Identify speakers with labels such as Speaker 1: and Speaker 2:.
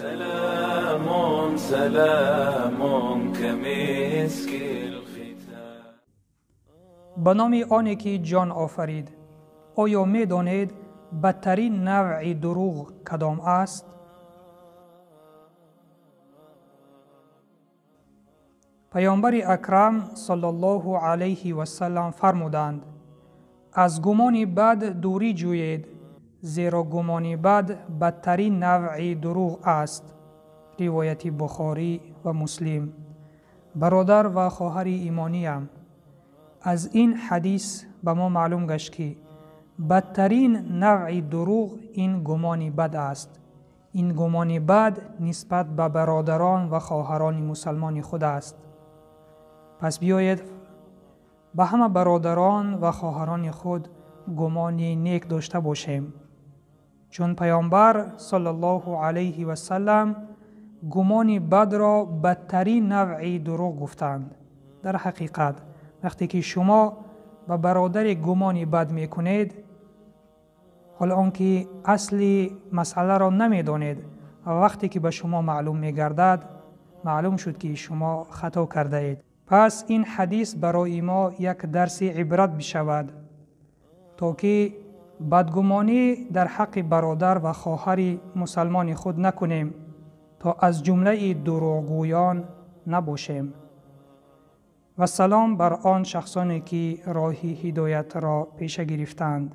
Speaker 1: سلام سلام كمسك الختام.
Speaker 2: به نام آنی که جان آفرید. آیا می دانید بدترین نوع دروغ کدام است؟ پیامبر اکرم صلی الله علیه و سلم فرمودند: از گمان بد دوری جویید، زیرا گمان بد بدترین نوع دروغ است. روایت بخاری و مسلم. برادر و خواهر ایمانیم، از این حدیث به ما معلوم گشت که بدترین نوع دروغ این گمان بد است. این گمان بد نسبت به برادران و خواهران مسلمان خود است. پس بیایید به همه برادران و خواهران خود گمان نیک داشته باشیم، چون پیامبر صلی الله علیه و سلم گمان بد را بدترین نوع دروغ گفتند. در حقیقت وقتی که شما به برادر گمان بد میکنید، حالا آنکه اصلی مسئله را نمیدانید و وقتی که به شما معلوم میگردد، معلوم شد که شما خطا کرده اید. پس این حدیث برای ما یک درس عبرت بشود تا که بدگمانی در حق برادر و خواهر مسلمان خود نکنیم، تا از جمله دروغگویان نباشیم. و سلام بر آن شخصانی که راه هدایت را پیش گرفتند.